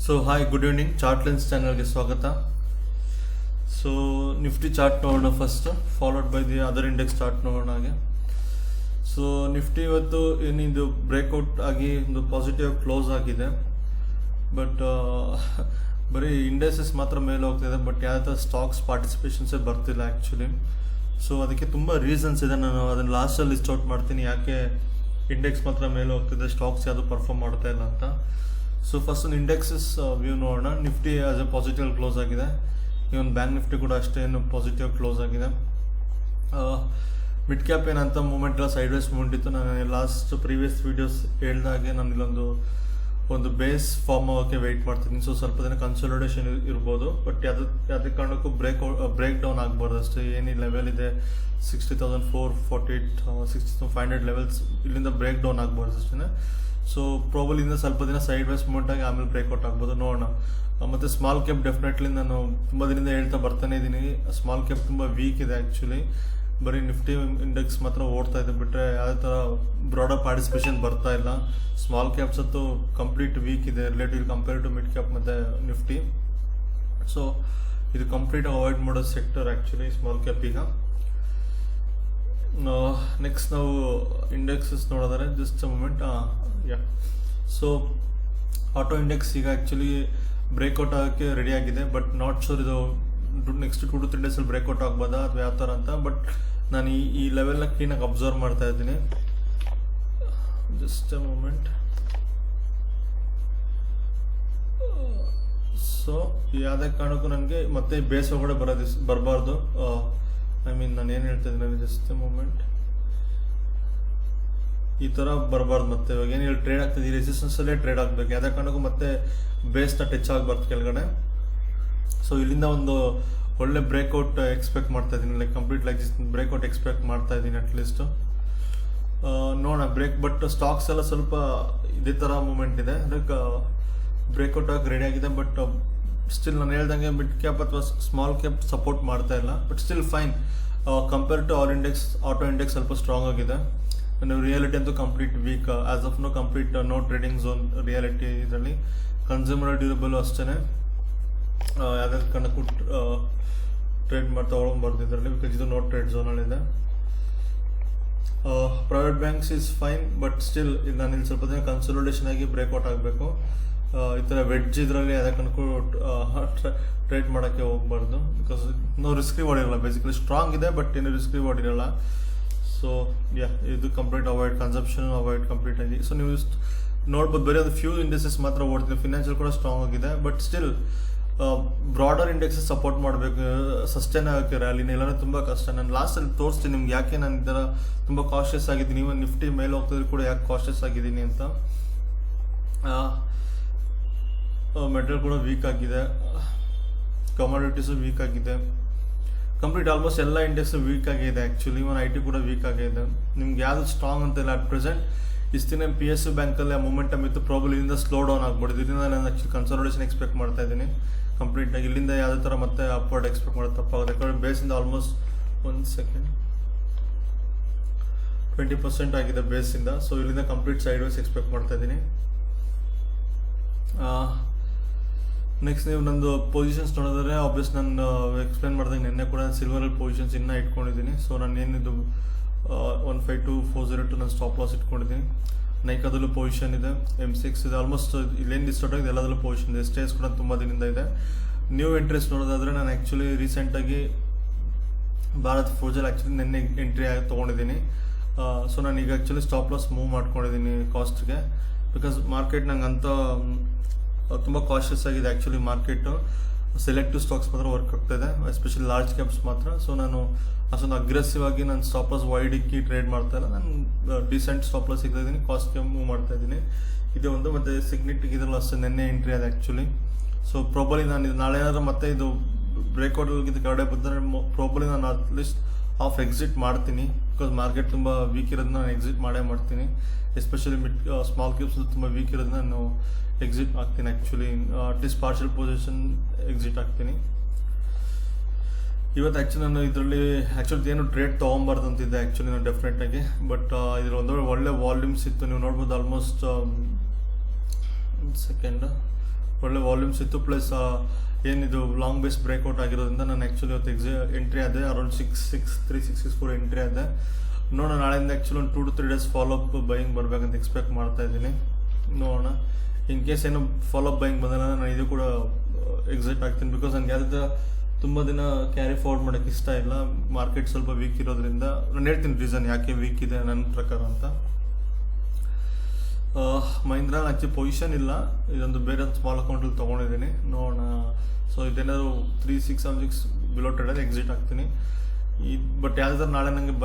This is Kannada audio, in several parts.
ಸೊ ಹಾಯ್ ಗುಡ್ ಈವ್ನಿಂಗ್ ಚಾರ್ಟ್ಲೆನ್ಸ್ ಚಾನಲ್ಗೆ ಸ್ವಾಗತ. ಸೊ ನಿಫ್ಟಿ ಚಾರ್ಟ್ ನೋಡೋಣ first, followed by the other index chart ನೋಡೋಣ ಹಾಗೆ. ಸೊ ನಿಫ್ಟಿ ಇವತ್ತು ಏನಿದು ಬ್ರೇಕ್ಔಟ್ ಆಗಿ ಒಂದು ಪಾಸಿಟಿವ್ ಕ್ಲೋಸ್ ಆಗಿದೆ, ಬಟ್ ಬರೀ ಇಂಡೆಕ್ಸಸ್ ಮಾತ್ರ ಮೇಲೆ ಹೋಗ್ತಿದೆ, ಬಟ್ ಯಾವುದೇ ಸ್ಟಾಕ್ಸ್ ಪಾರ್ಟಿಸಿಪೇಷನ್ಸೇ ಬರ್ತಿಲ್ಲ ಆ್ಯಕ್ಚುಲಿ. ಸೊ ಅದಕ್ಕೆ ತುಂಬ ರೀಸನ್ಸ್ ಇದೆ, ನಾನು ಅದನ್ನು ಲಾಸ್ಟಲ್ಲಿ ಲಿಸ್ಟ್ ಔಟ್ ಮಾಡ್ತೀನಿ ಯಾಕೆ ಇಂಡೆಕ್ಸ್ ಮಾತ್ರ ಮೇಲೆ ಹೋಗ್ತಿದೆ, ಸ್ಟಾಕ್ಸ್ ಯಾವುದು ಪರ್ಫಾರ್ಮ್ ಮಾಡ್ತಾ ಇಲ್ಲ ಅಂತ. ಸೊ ಫಸ್ಟ್ ಒಂದು ಇಂಡೆಕ್ಸಸ್ ವ್ಯೂ ನೋಡೋಣ. Nifty as A positive close ಆಗಿದೆ, ಇವನ್ ಬ್ಯಾಂಕ್ ನಿಫ್ಟಿ ಕೂಡ ಅಷ್ಟೇ ಏನು ಪಾಸಿಟಿವ್ ಕ್ಲೋಸ್ ಆಗಿದೆ. ಮಿಡ್ ಕ್ಯಾಪ್ ಏನಂತ ಮೂಮೆಂಟ್ ಎಲ್ಲ ಸೈಡ್ ವೈಸ್ ಮೂಮೆಂಟ್ ಇತ್ತು. ನಾನು ಲಾಸ್ಟ್ ಪ್ರೀವಿಯಸ್ ವೀಡಿಯೋಸ್ ಹೇಳ್ದಾಗೆ ನಾನು ಇಲ್ಲೊಂದು ಬೇಸ್ ಫಾರ್ಮ್ ಆಗೋಕ್ಕೆ ವೆಯ್ಟ್ ಮಾಡ್ತೀನಿ. ಸೊ ಸ್ವಲ್ಪ ದಿನ ಕನ್ಸಾಲಿಡೇಷನ್ ಇರ್ಬೋದು, ಬಟ್ ಯಾವುದೇ ಕಾರಣಕ್ಕೂ ಬ್ರೇಕ್ ಡೌನ್ ಆಗಬಾರ್ದು ಅಷ್ಟೇ. ಏನು ಲೆವೆಲ್ ಇದೆ 60,448 60,500 ಲೆವೆಲ್ಸ್, ಇಲ್ಲಿಂದ ಬ್ರೇಕ್ ಡೌನ್ ಆಗಬಾರ್ದು ಅಷ್ಟೇ. ಸೊ ಪ್ರಾಬಲಿಂದ ಸ್ವಲ್ಪ ದಿನ ಸೈಡ್ ವೈಸ್ ಮೂಮೆಂಟ್ ಆಗಿ ಆಮೇಲೆ ಬ್ರೇಕ್ಔಟ್ ಆಗ್ಬೋದು, ನೋಡೋಣ. ಮತ್ತು ಸ್ಮಾಲ್ ಕ್ಯಾಪ್ ಡೆಫಿನೆಟ್ಲಿ ನಾನು ತುಂಬ ದಿನದಿಂದ ಹೇಳ್ತಾ ಬರ್ತಾನೆ ಇದ್ದೀನಿ, ಸ್ಮಾಲ್ ಕ್ಯಾಪ್ ತುಂಬ ವೀಕ್ ಇದೆ ಆ್ಯಕ್ಚುಲಿ. ಬರೀ ನಿಫ್ಟಿ ಇಂಡೆಕ್ಸ್ ಮಾತ್ರ ಓಡ್ತಾ ಇದೆ, ಬಿಟ್ಟರೆ ಯಾವುದೇ ಥರ ಬ್ರಾಡರ್ ಪಾರ್ಟಿಸಿಪೇಷನ್ ಬರ್ತಾ ಇಲ್ಲ. ಸ್ಮಾಲ್ ಕ್ಯಾಪ್ಸ್ ಅಂತೂ ಕಂಪ್ಲೀಟ್ ವೀಕ್ ಇದೆ relative compare to mid cap ಮತ್ತು ನಿಫ್ಟಿ. ಸೊ ಇದು ಕಂಪ್ಲೀಟ್ ಅವಾಯ್ಡ್ ಮಾಡೋ ಸೆಕ್ಟರ್ ಆ್ಯಕ್ಚುಲಿ ಸ್ಮಾಲ್ ಕ್ಯಾಪ್ ಈಗ. ನೆಕ್ಸ್ಟ್ ನಾವು ಇಂಡೆಕ್ಸಸ್ ನೋಡಿದ್ರೆ just moment so auto index ಈಗ ಆ್ಯಕ್ಚುಲಿ ಬ್ರೇಕ್ಔಟ್ ಆಗೋಕ್ಕೆ ರೆಡಿ ಆಗಿದೆ, ಬಟ್ ನಾಟ್ ಶೋರ್ ಇದು ನೆಕ್ಸ್ಟ್ 2 to 3 ಡೇಸಲ್ಲಿ ಬ್ರೇಕ್ಔಟ್ ಆಗ್ಬೋದಾ ಅಥವಾ ಯಾವ ಥರ ಅಂತ. ಬಟ್ ನಾನು ಈ ಲೆವೆಲ್ನ ಕ್ಲೀನಾಗಿ ಅಬ್ಸರ್ವ್ ಮಾಡ್ತಾ ಇದ್ದೀನಿ. Just moment. ಸೊ ಯಾವುದೇ ಕಾರಣಕ್ಕೂ ನನಗೆ ಮತ್ತೆ ಬೇಸ್ ಒಳಗಡೆ ಬರಬಾರ್ದು. ನಾನು ಏನು ಹೇಳ್ತಾ ಇದ್ದೀನಿ, ಜಸ್ಟ್ ಮೂಮೆಂಟ್, ಈ ಥರ ಬರಬಾರ್ದು. ಮತ್ತೆ ಇವಾಗ ಏನು ಹೇಳಿ ಟ್ರೇಡ್ ಆಗ್ತದೆ, ಈ ರೆಸಿಸ್ಟೆನ್ಸಲ್ಲೇ ಟ್ರೇಡ್ ಆಗಬೇಕು, ಯಾವುದೇ ಕಾರಣಕ್ಕೂ ಮತ್ತೆ ಬೇಸ್ನ ಟಚ್ ಆಗಬಾರ್ದು ಕೆಳಗಡೆ. ಸೊ ಇಲ್ಲಿಂದ ಒಂದು ಒಳ್ಳೆ ಬ್ರೇಕ್ಔಟ್ ಎಕ್ಸ್ಪೆಕ್ಟ್ ಮಾಡ್ತಾ ಇದ್ದೀನಿ, like complete like breakout expect ಮಾಡ್ತಾ ಇದ್ದೀನಿ ಅಟ್ಲೀಸ್ಟ್. ನೋಡೋಣ ಬಟ್ ಸ್ಟಾಕ್ಸ್ ಎಲ್ಲ ಸ್ವಲ್ಪ ಇದೇ ಥರ ಮೂಮೆಂಟ್ ಇದೆ, ಅದಕ್ಕೆ ಬ್ರೇಕ್ಔಟ್ ಆಗಿ ರೆಡಿ ಆಗಿದೆ. ಬಟ್ ಸ್ಟಿಲ್ ನಾನು ಹೇಳ್ದಂಗೆ ಮಿಡ್ ಕ್ಯಾಪ್ ಅಥವಾ ಸ್ಮಾಲ್ ಕ್ಯಾಪ್ ಸಪೋರ್ಟ್ ಮಾಡ್ತಾ ಇಲ್ಲ, but still fine compare to all index. Auto index ಸ್ವಲ್ಪ ಸ್ಟ್ರಾಂಗ್ ಆಗಿದೆ. ರಿಯಾಲಿಟಿ ಅಂತೂ complete weak as of now, complete no trading zone reality. ಇದರಲ್ಲಿ ಕನ್ಸ್ಯೂಮರ್ ಡ್ಯೂರಬಲ್ ಅಷ್ಟೇ, ಯಾವುದೇ ಕಾರಣಕ್ಕೂ ಟ್ರೇಡ್ ತೊಗೊಳ್ಬಾರ್ದು ಇದರಲ್ಲಿ, ಬಿಕಾಸ್ ಇದು ನೋ ಟ್ರೇಡ್ ಝೋನಲ್ಲಿದೆ. Private banks is fine, but still ನಾನು ಇಲ್ಲಿ ಸ್ವಲ್ಪ ದಿನ ಕನ್ಸಾಲಿಡೇಷನ್ ಆಗಿ ಬ್ರೇಕ್ಔಟ್ ಆಗಬೇಕು. ಈ ಥರ ವೆಡ್ಜ್ ಇದರಲ್ಲಿ ಯಾವುದೇ ಕಾರಣಕ್ಕೂ ಟ್ರೇಡ್ ಮಾಡೋಕ್ಕೆ ಹೋಗ್ಬಾರ್ದು, ಬಿಕಾಸ್ ನೋ ರಿಸ್ಕ್ ರಿವಾರ್ಡ್ ಇರಲ್ಲ. ಬೇಸಿಕಲಿ ಸ್ಟ್ರಾಂಗ್ ಇದೆ, ಬಟ್ ಏನು ರಿಸ್ಕ್ ರಿವಾರ್ಡ್ ಇರಲ್ಲ. ಸೊ ಇದು complete avoid, consumption avoid complete ಆಗಿ. ಸೊ ನೀವು ನೋಡ್ಬೋದು, ಬರೀ ಅದು ಫ್ಯೂ ಇಂಡೆಕ್ಸಸ್ ಮಾತ್ರ ಓಡ್ತಿದೆ. ಫಿನಾನ್ಷಿಯಲ್ ಕೂಡ ಸ್ಟ್ರಾಂಗ್ ಆಗಿದೆ, but still broader indexes support ಮಾಡಬೇಕು, ಸಸ್ಟೈನ್ ಆಗೋಕ್ಕೆ ರ್ಯಾಲಿನ ಇಲ್ಲಾಂದ್ರೆ ತುಂಬ ಕಷ್ಟ. ನಾನು ಲಾಸ್ಟಲ್ಲಿ ತೋರಿಸ್ತೀನಿ ನಿಮ್ಗೆ ಯಾಕೆ ನಾನು ಈ ಥರ ತುಂಬ ಕಾಶಿಯಸ್ ಆಗಿದ್ದೀನಿ. ಇವನ್ ನಿಫ್ಟಿ ಮೇಲೆ ಹೋಗ್ತಿದ್ರು ಕೂಡ ಯಾಕೆ ಕಾಶಿಯಸ್ ಆಗಿದ್ದೀನಿ ಅಂತ. ಮೆಟಲ್ ಕೂಡ ವೀಕ್ ಆಗಿದೆ, ಕಮಾಡಿಟೀಸು ವೀಕ್ ಆಗಿದೆ, ಕಂಪ್ಲೀಟ್ ಆಲ್ಮೋಸ್ಟ್ ಎಲ್ಲ ಇಂಡೆಕ್ಸ್ ವೀಕ್ ಆಗಿದೆ ಆ್ಯಕ್ಚುಲಿ. ಇವನ್ IT ಕೂಡ ವೀಕ್ ಆಗಿದೆ. ನಿಮ್ಗೆ ಯಾವುದು ಸ್ಟ್ರಾಂಗ್ ಅಂತ ಇಲ್ಲ ಅಟ್ ಪ್ರೆಸೆಂಟ್. ಇಷ್ಟು ದಿನ PSU ಬ್ಯಾಂಕಲ್ಲಿ ಆ ಮೂಮೆಂಟಮ್ ಇತ್ತು, ಪ್ರಾಬ್ಲಮ್ ಇಲ್ಲಿಂದ ಸ್ಲೋ ಡೌನ್ ಆಗ್ಬಿಡ್ದು. ಇದರಿಂದ ನಾನು ಆ್ಯಕ್ಚುಲಿ ಕನ್ಸಾಲಿಡೇಷನ್ ಎಕ್ಸ್ಪೆಕ್ಟ್ ಮಾಡ್ತಾ ಇದ್ದೀನಿ ಕಂಪ್ಲೀಟಾಗಿ. ಇಲ್ಲಿಂದ ಯಾವುದೇ ಥರ ಮತ್ತೆ ಅಪ್ವರ್ಡ್ ಎಕ್ಸ್ಪೆಕ್ಟ್ ಮಾಡೋದು ತಪ್ಪಾಗುತ್ತೆ, ಯಾಕಂದರೆ ಬೇಸಿಂದ ಆಲ್ಮೋಸ್ಟ್ 20% ಆಗಿದೆ ಬೇಸಿಂದ. ಸೊ ಇಲ್ಲಿಂದ ಕಂಪ್ಲೀಟ್ ಸೈಡ್ ವೈಸ್ ಎಕ್ಸ್ಪೆಕ್ಟ್ ಮಾಡ್ತಾ ಇದ್ದೀನಿ. ನೆಕ್ಸ್ಟ್ ನೀವು ನಂದು ಪೊಸಿಷನ್ಸ್ ನೋಡಿದ್ರೆ ಆಬ್ವಿಯಸ್ ನಾನು ಎಕ್ಸ್ಪ್ಲೇನ್ ಮಾಡಿದಾಗ ನಿನ್ನೆ ಕೂಡ ಸಿಲ್ವರಲ್ಲಿ ಪೊಸಿಷನ್ಸ್ ಇನ್ನೂ ಇಟ್ಕೊಂಡಿದ್ದೀನಿ. ಸೊ ನಾನು ಏನಿದು 152,402 ನಾನು ಸ್ಟಾಪ್ ಲಾಸ್ ಇಟ್ಕೊಂಡಿದ್ದೀನಿ. ನೈಕಾದಲ್ಲೂ ಪೊಸಿಷನ್ ಇದೆ, M6 ಇದೆ, ಆಲ್ಮೋಸ್ಟ್ ಇಲ್ಲೇನು ಡಿಸ್ಟಾರ್ಟ್ ಆಗಿದೆ ಎಲ್ಲದಲ್ಲೂ ಪೊಸಿಷನ್ ಇದೆ. ಸ್ಟೇಸ್ ಕೂಡ ತುಂಬ ದಿನದಿಂದ ಇದೆ. ನ್ಯೂ ಎಂಟ್ರೀಸ್ ನೋಡೋದಾದರೆ ನಾನು ಆ್ಯಕ್ಚುಲಿ ರೀಸೆಂಟಾಗಿ ಭಾರತ್ ಫೋರ್ಜಲ್ಲಿ ಆ್ಯಕ್ಚುಲಿ ನಿನ್ನೆ ಎಂಟ್ರಿ ತೊಗೊಂಡಿದ್ದೀನಿ. ಸೊ ನಾನು ಈಗ ಆ್ಯಕ್ಚುಲಿ ಸ್ಟಾಪ್ ಲಾಸ್ ಮೂವ್ ಮಾಡ್ಕೊಂಡಿದ್ದೀನಿ ಕಾಸ್ಟ್ಗೆ, ಬಿಕಾಸ್ ಮಾರ್ಕೆಟ್ ನಂಗೆ ಅಂತ ತುಂಬ ಕಾಶಿಯಸ್ ಆಗಿದೆ ಆ್ಯಕ್ಚುಲಿ. ಮಾರ್ಕೆಟು ಸೆಲೆಕ್ಟಿವ್ ಸ್ಟಾಕ್ಸ್ ಮಾತ್ರ ವರ್ಕ್ ಆಗ್ತಾಯಿದೆ, ಎಸ್ಪೆಷಲಿ ಲಾರ್ಜ್ ಕ್ಯಾಪ್ಸ್ ಮಾತ್ರ. ಸೊ ನಾನು ಅಷ್ಟೊಂದು ಅಗ್ರೆಸಿವ್ ಆಗಿ ನಾನು ಸ್ಟಾಪ್ ಲಾಸ್ ವೈಡ್ ಇಕ್ಕಿ ಟ್ರೇಡ್ ಮಾಡ್ತಾ ಇಲ್ಲ. ನಾನು ಡಿಸೆಂಟ್ ಸ್ಟಾಪ್ ಲಾಸ್ ಸಿಗ್ತಾ ಇದ್ದೀನಿ, ಕಾಸ್ಟ್ಗೆ ಮೂವ್ ಮಾಡ್ತಾ ಇದ್ದೀನಿ. ಇದು ಒಂದು ಮತ್ತು ಸಿಗ್ನಿಫಿಕ್ ಇದರಲ್ಲಿ ಅಷ್ಟೇ ನಿನ್ನೆ ಎಂಟ್ರಿ ಇದೆ ಆ್ಯಕ್ಚುಲಿ. ಸೊ ಪ್ರಾಬಲಿ ನಾನು ಇದು ನಾಳೆ ಏನಾದರೂ ಮತ್ತೆ ಇದು ಬ್ರೇಕ್ಔಟ್ ಕಡೆ ಬಂದರೆ ಪ್ರಾಬಲಿ ನಾನು ಅಟ್ಲೀಸ್ಟ್ ಆಫ್ ಎಕ್ಸಿಟ್ ಮಾಡ್ತೀನಿ, ಬಿಕಾಸ್ ಮಾರ್ಕೆಟ್ ತುಂಬ ವೀಕ್ ಇರೋದನ್ನ ನಾನು ಎಕ್ಸಿಟ್ ಮಾಡ್ತೀನಿ. ಎಸ್ಪೆಷಲಿ ಸ್ಮಾಲ್ ಕ್ಯಾಪ್ಸ್ ತುಂಬ ವೀಕ್ ಇರೋದನ್ನ ನಾನು ಎಕ್ಸಿಟ್ ಆಗ್ತೀನಿ actually. At least partial position exit ಆಗ್ತೀನಿ ಇವತ್ತು. ಆ್ಯಕ್ಚುಲಿ ನಾನು ಇದರಲ್ಲಿ ಆ್ಯಕ್ಚುಲಿ ಏನು ಟ್ರೇಡ್ ತೊಗೊಬಾರ್ದು ಅಂತಿದ್ದೆ ಆ್ಯಕ್ಚುಲಿ ನಾನು ಡೆಫಿನೆಟಾಗಿ, ಬಟ್ ಇದ್ರ ಒಳ್ಳೆ ವಾಲ್ಯೂಮ್ಸ್ ಇತ್ತು. ನೀವು ನೋಡ್ಬೋದು ಆಲ್ಮೋಸ್ಟ್ ಸೆಕೆಂಡ್ ಒಳ್ಳೆ ವಾಲ್ಯೂಮ್ಸ್ ಇತ್ತು. ಪ್ಲಸ್ ಏನಿದು ಲಾಂಗ್ ಬೇಸ್ ಬ್ರೇಕ್ಔಟ್ ಆಗಿರೋದ್ರಿಂದ ನಾನು ಆ್ಯಕ್ಚುಲಿ ಇವತ್ತು ಎಂಟ್ರಿ ಆದೆ ಅರೌಂಡ್ 663 ಎಂಟ್ರಿ ಆದೆ. ನೋಡೋಣ, ನಾಳೆಯಿಂದ ಆ್ಯಕ್ಚುಲಿ ಒಂದು 2 to 3 ಡೇಸ್ ಫಾಲೋಅಪ್ ಬೈಯಿಂಗ್ ಬರಬೇಕಂತ ಎಕ್ಸ್ಪೆಕ್ಟ್ ಮಾಡ್ತಾ ಇದ್ದೀನಿ. ನೋಡೋಣ, ಇನ್ ಕೇಸ್ ಏನೋ ಫಾಲೋಅಪ್ ಬೈಯಿಂಗ್ ಬಂದರೆ ನಾನು ಇದು ಕೂಡ ಎಕ್ಸಿಟ್ ಆಗ್ತೀನಿ. ಬಿಕಾಸ್ ನನಗೆ ಯಾವುದೇ ತುಂಬ ದಿನ ಕ್ಯಾರಿ ಫಾರ್ವರ್ಡ್ ಮಾಡೋಕ್ಕೆ ಇಷ್ಟ ಇಲ್ಲ. ಮಾರ್ಕೆಟ್ ಸ್ವಲ್ಪ ವೀಕ್ ಇರೋದ್ರಿಂದ ನಾನು ಹೇಳ್ತೀನಿ ರೀಸನ್ ಯಾಕೆ ವೀಕ್ ಇದೆ ನನ್ನ ಪ್ರಕಾರ ಅಂತ. ಮಹೀಂದ್ರ ಆ್ಯಕ್ಚುಲಿ ಪೊಸಿಷನ್ ಇಲ್ಲ, ಇದೊಂದು ಬೇರೆ ಒಂದು ಸ್ಮಾಲ್ ಅಕೌಂಟಲ್ಲಿ ತೊಗೊಂಡಿದ್ದೀನಿ. ನೋಡೋಣ, ಸೊ ಇದೇನಾದ್ರು 3676 ಬಿಲೋ ಟ್ರೇಡರ್ ಎಕ್ಸಿಟ್ ಆಗ್ತೀನಿ. ಬಟ್ ಯಾವುದಾದ್ರು ನಾಳೆ ನನಗೆ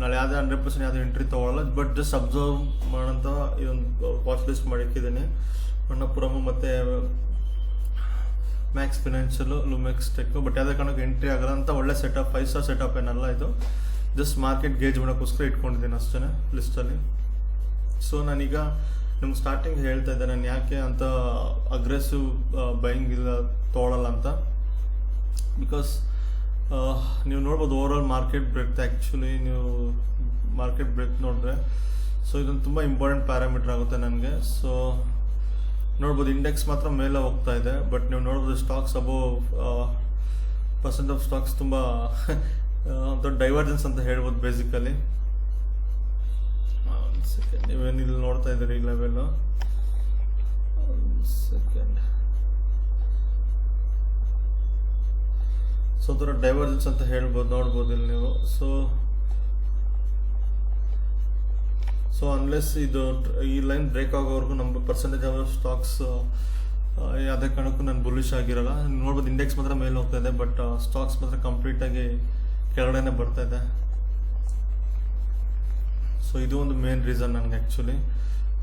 ನಾಳೆ ಯಾವುದೇ 100% ಯಾವುದೇ ಎಂಟ್ರಿ ತೊಗೊಳ್ಳಲ್ಲ. ಬಟ್ ಜಸ್ಟ್ ಅಬ್ಸರ್ವ್ ಮಾಡೋಂಥ ಇದೊಂದು ವಾಚ್ ಲಿಸ್ಟ್ ಮಾಡಿಕ್ಕಿದ್ದೀನಿ. ಮಣ್ಣಪುರಮ್ ಮತ್ತು ಮ್ಯಾಕ್ಸ್ ಫಿನಾನ್ಷಿಯಲು, ಲುಮೆಕ್ಸ್ ಟೆಕ್. ಬಟ್ ಯಾವುದೇ ಕಾರಣಕ್ಕೆ ಎಂಟ್ರಿ ಆಗಲ್ಲ ಅಂತ ಒಳ್ಳೆ ಸೆಟಪ್, 5 ಸ್ಟಾರ್ ಸೆಟಪ್ ಏನಲ್ಲ ಇದು. ಜಸ್ಟ್ ಮಾರ್ಕೆಟ್ ಗೇಜ್ ಮಾಡೋಕ್ಕೋಸ್ಕರ ಇಟ್ಕೊಂಡಿದ್ದೀನಿ ಅಷ್ಟೇ ಲಿಸ್ಟಲ್ಲಿ. ಸೊ ನಾನೀಗ ನಿಮ್ಗೆ ಸ್ಟಾರ್ಟಿಂಗ್ ಹೇಳ್ತಾ ಇದ್ದೆ ನಾನು ಯಾಕೆ ಅಂತ ಅಗ್ರೆಸಿವ್ ಬೈಯಿಂಗ್ ಇಲ್ಲ ತೊಗೊಳಲ್ಲ ಅಂತ. ಬಿಕಾಸ್ ನೀವು ನೋಡ್ಬೋದು ಓವರಾಲ್ ಮಾರ್ಕೆಟ್ ಬ್ರೇಕ್. ಆ್ಯಕ್ಚುಲಿ ನೀವು ಮಾರ್ಕೆಟ್ ಬ್ರೇಕ್ ನೋಡಿದ್ರೆ ಸೊ ಇದೊಂದು ತುಂಬ ಇಂಪಾರ್ಟೆಂಟ್ ಪ್ಯಾರಾಮೀಟರ್ ಆಗುತ್ತೆ ನನಗೆ. ಸೊ ನೋಡ್ಬೋದು ಇಂಡೆಕ್ಸ್ ಮಾತ್ರ ಮೇಲೆ ಹೋಗ್ತಾ ಇದೆ. ಬಟ್ ನೀವು ನೋಡ್ಬೋದು stocks above percent of stocks ತುಂಬ ದೊಡ್ಡ ಡೈವರ್ಜೆನ್ಸ್ ಅಂತ ಹೇಳ್ಬೋದು ಬೇಸಿಕಲಿ. ಸೆಕೆಂಡ್, ನೀವೇನಿಲ್ಲಿ ನೋಡ್ತಾ ಇದ್ದೀರಿ ಈ ಲೆವೆಲ್. ಸೆಕೆಂಡ್, ಸೊ ಥರ ಡೈವರ್ಜೆನ್ಸ್ ಅಂತ ಹೇಳ್ಬೋದು, ನೋಡ್ಬೋದು ಇಲ್ಲಿ ನೀವು. ಸೊ ಅನ್ಲೆಸ್ ಈ ಲೈನ್ ಬ್ರೇಕ್ ಆಗೋವರೆಗೂ ನಮ್ಮ ಪರ್ಸೆಂಟೇಜ್ ಆಫ್ ಸ್ಟಾಕ್ಸ್ ಯಾವುದೇ ಕಾರಣಕ್ಕೂ ನಾನು ಬುಲಿಶ್ ಆಗಿರಲ್ಲ. ನೋಡ್ಬೋದು ಇಂಡೆಕ್ಸ್ ಮಾತ್ರ ಮೇಲೆ ಹೋಗ್ತಾ ಇದೆ, ಬಟ್ ಸ್ಟಾಕ್ಸ್ ಮಾತ್ರ ಕಂಪ್ಲೀಟಾಗಿ ಕೆಳಗಡೆನೆ ಬರ್ತಾ ಇದೆ. ಸೊ ಇದು ಒಂದು ಮೇನ್ ರೀಸನ್ ನನಗೆ ಆ್ಯಕ್ಚುಲಿ.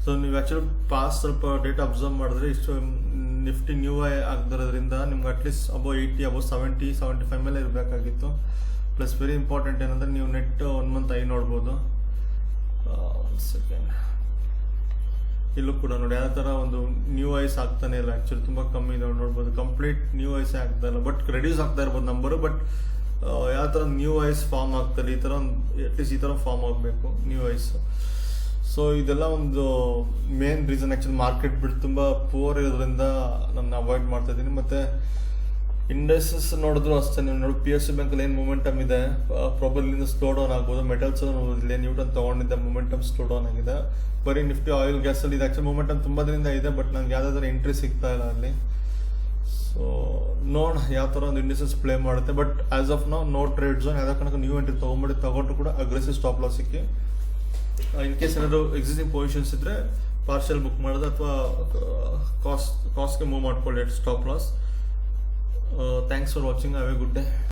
ಸೊ ನೀವು ಆ್ಯಕ್ಚುಲಿ ಪಾಸ್ಟ್ ಸ್ವಲ್ಪ ಡೇಟಾ ಅಬ್ಸರ್ವ್ ಮಾಡಿದ್ರೆ ಇಷ್ಟು ನಿಫ್ಟಿ ನ್ಯೂ ಐ ಆಗ್ದಿರೋದ್ರಿಂದ ನಿಮ್ಗೆ ಅಟ್ಲೀಸ್ಟ್ ಅಬೋ 80, ಅಬೋ 70, 75 ಮೇಲೆ ಇರಬೇಕಾಗಿತ್ತು. ಪ್ಲಸ್ ವೆರಿ ಇಂಪಾರ್ಟೆಂಟ್ ಏನಂದರೆ ನೀವು ನೆಟ್ 1 ಮಂತ್ ಐ ನೋಡ್ಬೋದು. ಸೆಕೆಂಡ್, ಇಲ್ಲೂ ಕೂಡ ನೋಡಿ ಯಾವ ಥರ ಒಂದು ನ್ಯೂ ಐಸ್ ಆಗ್ತಾನೆ ಇಲ್ಲ. ಆ್ಯಕ್ಚುಲಿ ತುಂಬ ಕಮ್ಮಿ ಇದೆ ನೋಡ್ಬೋದು, ಕಂಪ್ಲೀಟ್ ನ್ಯೂ ಐಸೇ ಆಗ್ತಾ ಇಲ್ಲ. ಬಟ್ ರೆಡ್ಯೂಸ್ ಆಗ್ತಾ ಇರ್ಬೋದು ನಂಬರು. ಬಟ್ ಯಾವ ಥರ ನ್ಯೂ ಐಸ್ ಫಾರ್ಮ್ ಆಗ್ತಾರೆ, ಈ ಥರ ಒಂದು ಅಟ್ಲೀಸ್ಟ್ ಈ ಥರ ಫಾರ್ಮ್ ಆಗಬೇಕು ನ್ಯೂ ಐಸ್. ಸೊ ಇದೆಲ್ಲ ಒಂದು ಮೇನ್ ರೀಸನ್ ಆ್ಯಕ್ಚುಲಿ ಮಾರ್ಕೆಟ್ ಬಿಟ್ಟು ತುಂಬ ಪೂರ್ ಇರೋದ್ರಿಂದ ನಾನು ಅವಾಯ್ಡ್ ಮಾಡ್ತಾ ಇದ್ದೀನಿ. ಮತ್ತು ಇಂಡಸ್ಟ್ರೀಸ್ ನೋಡಿದ್ರು ಅಷ್ಟೇ, ನೀವು ನೋಡಿ PSU ಬ್ಯಾಂಕಲ್ಲಿ ಏನು ಮೊಮೆಂಟಮ್ ಇದೆ, ಪ್ರಾಬಲ್ ಇಲ್ಲಿಂದ ಸ್ಲೋ ಡೌನ್ ಆಗ್ಬೋದು. ಮೆಟಲ್ಸ್ ನೋಡಿದ್ರೆ ನ್ಯೂಟನ್ ತೊಗೊಂಡಿದ್ದೆ, ಮೊಮೆಂಟಮ್ ಸ್ಲೋ ಡೌನ್ ಆಗಿದೆ. ಬರೀ ನಿಫ್ಟಿ ಆಯಿಲ್ ಗ್ಯಾಸಲ್ಲಿ ಇದು ಆ್ಯಕ್ಚುಲಿ ಮೊಮೆಂಟಮ್ ತುಂಬ ದಿನದಿಂದ ಇದೆ, ಬಟ್ ನಂಗೆ ಯಾವುದಾದ್ರೂ ಎಂಟ್ರಿ ಸಿಗ್ತಾ ಇಲ್ಲ ಅಲ್ಲಿ. ಸೊ ನೋಡೋಣ ಯಾವ ಥರ ಒಂದು ಇಂಡಸ್ಟ್ರೀಸ್ ಪ್ಲೇ ಮಾಡುತ್ತೆ. But as of no trade zone, ಯಾವುದೇ ಕಾರಣಕ್ಕೆ ನ್ಯೂ ಎಂಟ್ರಿ ತೊಗೊಂಡ್ರು ಕೂಡ ಅಗ್ರೆಸಿವ್ ಸ್ಟಾಪ್ ಲಾಸ್ ಸಿಕ್ಕಿ. ಇನ್ ಕೇಸ್ ಏನಾದರೂ ಎಕ್ಸಿಸ್ಟಿಂಗ್ ಪೊಸಿಷನ್ಸ್ ಇದ್ದರೆ ಪಾರ್ಷಿಯಲ್ ಬುಕ್ ಮಾಡೋದು ಅಥವಾ ಕಾಸ್ಟ್ಗೆ ಮೂವ್ ಮಾಡ್ಕೊಳ್ಳಿ stop loss. Thanks for watching. Have a good day.